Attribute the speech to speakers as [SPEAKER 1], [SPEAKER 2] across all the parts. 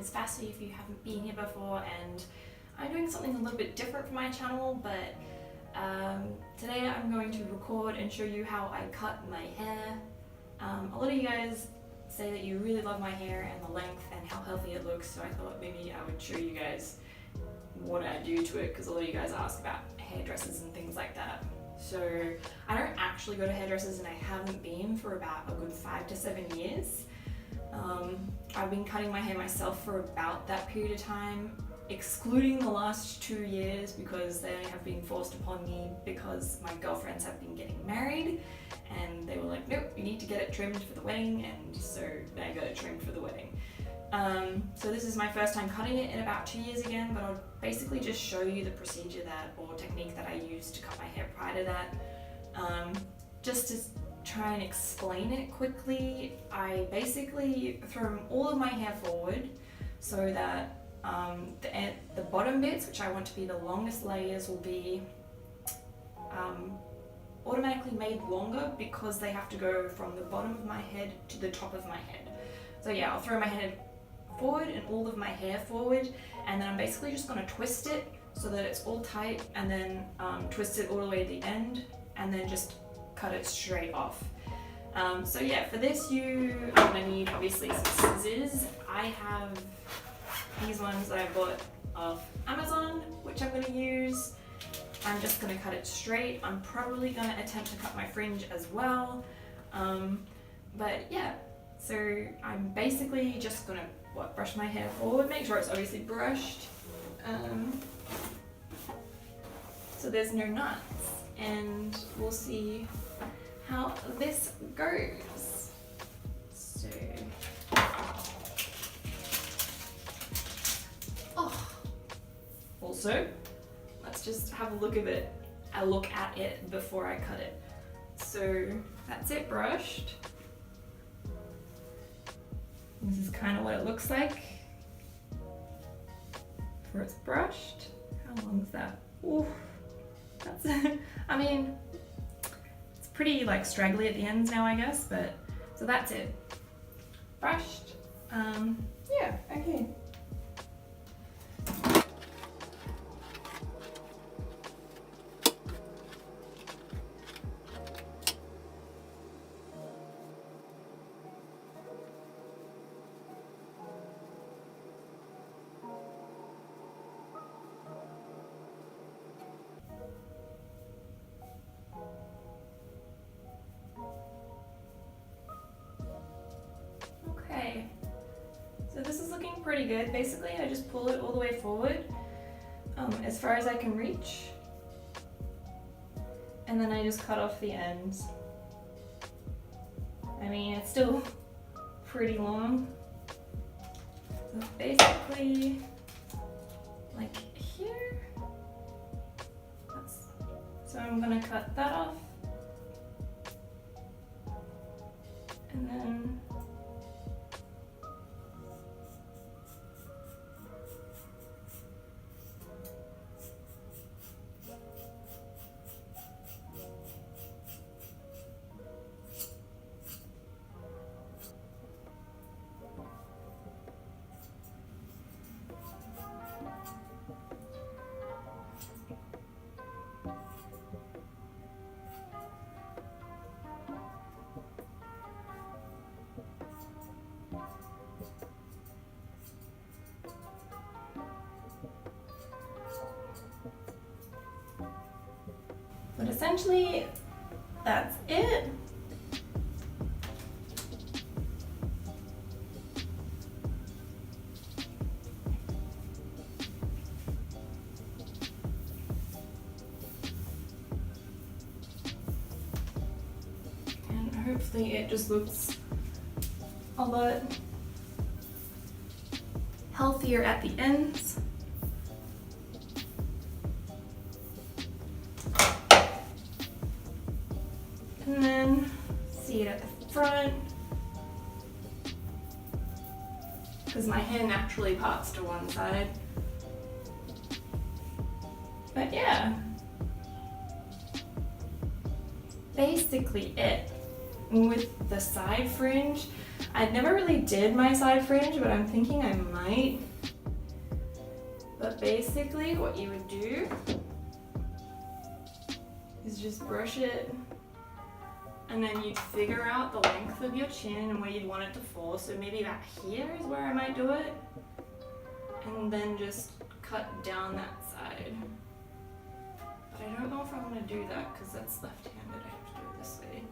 [SPEAKER 1] is Vassy if you haven't been here before, and I'm doing something a little bit different for my channel, but today I'm going to record and show you how I cut my hair. A lot of you guys say that you really love my hair and the length and how healthy it looks, so I thought maybe I would show you guys what I do to it, because a lot of you guys ask about hairdressers and things like that. So I don't actually go to hairdressers, and I haven't been for about a good 5 to 7 years. I've been cutting my hair myself for about that period of time, excluding the last 2 years because they have been forced upon me because my girlfriends have been getting married and they were like, nope, you need to get it trimmed for the wedding, and so I got it trimmed for the wedding. So this is my first time cutting it in about 2 years again, but I'll basically just show you the procedure or technique that I used to cut my hair prior to that. Just to try and explain it quickly, I basically throw all of my hair forward so that the bottom bits, which I want to be the longest layers, will be automatically made longer because they have to go from the bottom of my head to the top of my head. So yeah, I'll throw my head forward and all of my hair forward, and then I'm basically just going to twist it so that it's all tight, and then twist it all the way to the end, and then just cut it straight off. So yeah, for this you are going to need obviously some scissors. I have these ones that I bought off Amazon, which I'm going to use. I'm just going to cut it straight. I'm probably going to attempt to cut my fringe as well. But yeah, so I'm basically just going to brush my hair forward, make sure it's obviously brushed, so there's no knots, and we'll see how this goes. So, also, let's just have a look at it before I cut it. So that's it brushed. This is kind of what it looks like before it's brushed. How long is that? Ooh, that's, I mean, it's pretty like straggly at the ends now, I guess, but, so that's it. Brushed. Yeah, okay. So this is looking pretty good. Basically, I just pull it all the way forward, as far as I can reach, and then I just cut off the ends. I mean, it's still pretty long. So basically, like here. So I'm gonna cut that off, and then but essentially, that's it. And hopefully it just looks a lot healthier at the ends. And then see it at the front, because my hair naturally parts to one side. But yeah, basically it. And with the side fringe, I never really did my side fringe, but I'm thinking I might. But basically what you would do is just brush it, and then you'd figure out the length of your chin and where you'd want it to fall. So maybe about here is where I might do it. And then just cut down that side. But I don't know if I want to do that because that's left-handed. I have to do it this way.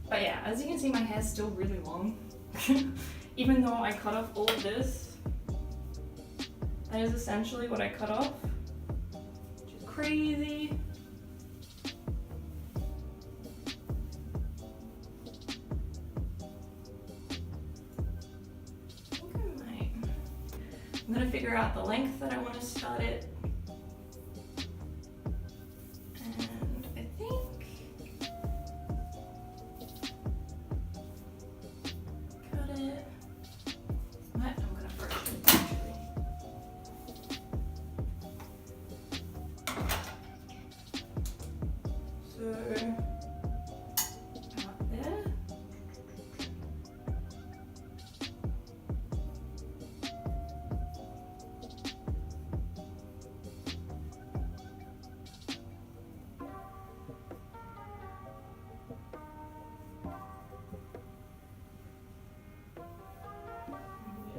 [SPEAKER 1] But yeah, as you can see, my hair's still really long. Even though I cut off all of this, that is essentially what I cut off, which is crazy. I think I might. I'm gonna figure out the length that I want to start it. Out there.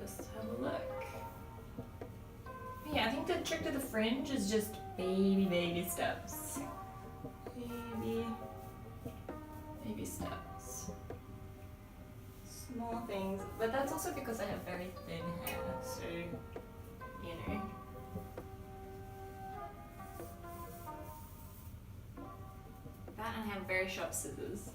[SPEAKER 1] Just have a look. Yeah, I think the trick to the fringe is just baby steps. Baby steps. Small things, but that's also because I have very thin hair, so, you know. That and I have very sharp scissors.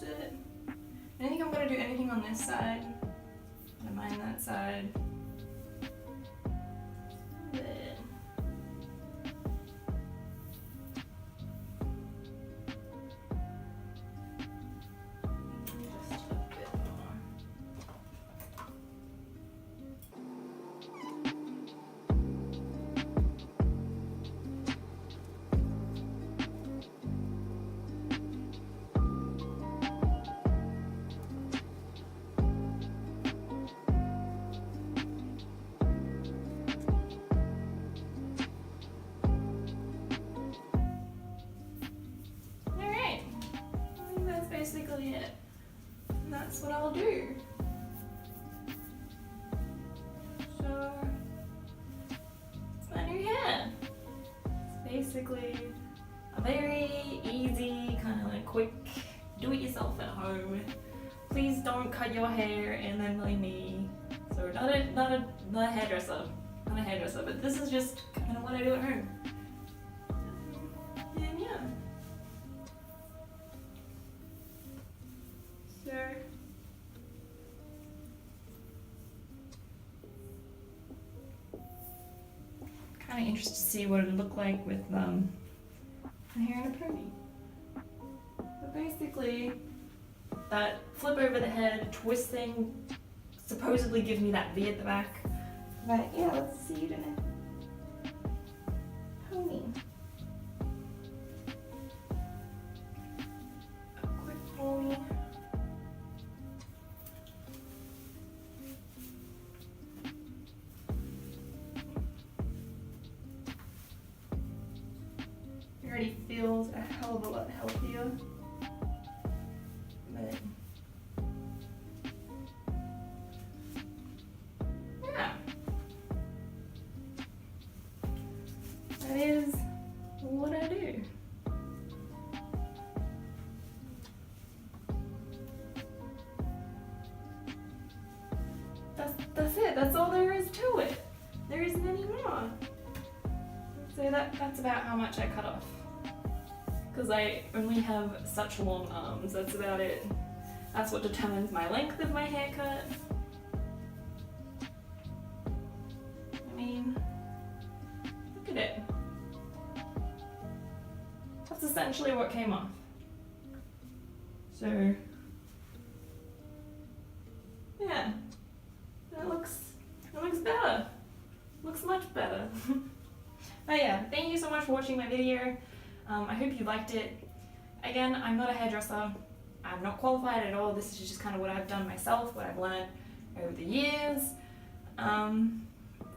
[SPEAKER 1] It. I don't think I'm going to do anything on this side. I don't mind that side. Then just a bit more. Basically it. And that's what I'll do. So it's my new hair. It's basically a very easy, kind of like quick, do it yourself at home. Please don't cut your hair and then blame me. So not a hairdresser, but this is just kind of what I do at home. And yeah. So kind of interested to see what it would look like with my hair in a pony. But basically, that flip over the head twist thing supposedly gives me that V at the back. But yeah, let's see it in a pony. A quick pony. Already feels a hell of a lot healthier. But yeah, that is what I do. So that's about how much I cut off. Because I only have such long arms, that's about it. That's what determines my length of my haircut. I mean, look at it. That's essentially what came off. So, yeah, it looks better. Looks much better. But yeah, thank you so much for watching my video. I hope you liked it. Again, I'm not a hairdresser. I'm not qualified at all. This is just kind of what I've done myself, what I've learned over the years. I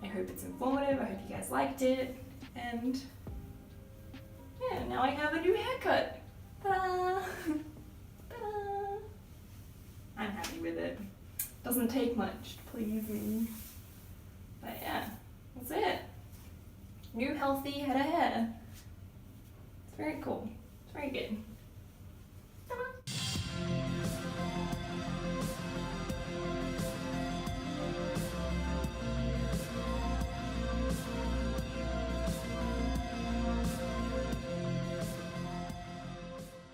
[SPEAKER 1] hope it's informative. I hope you guys liked it. And yeah, now I have a new haircut. Ta-da! Ta-da! I'm happy with it. Doesn't take much to please me. But yeah, that's it. New healthy head of hair. It's very cool. It's very good.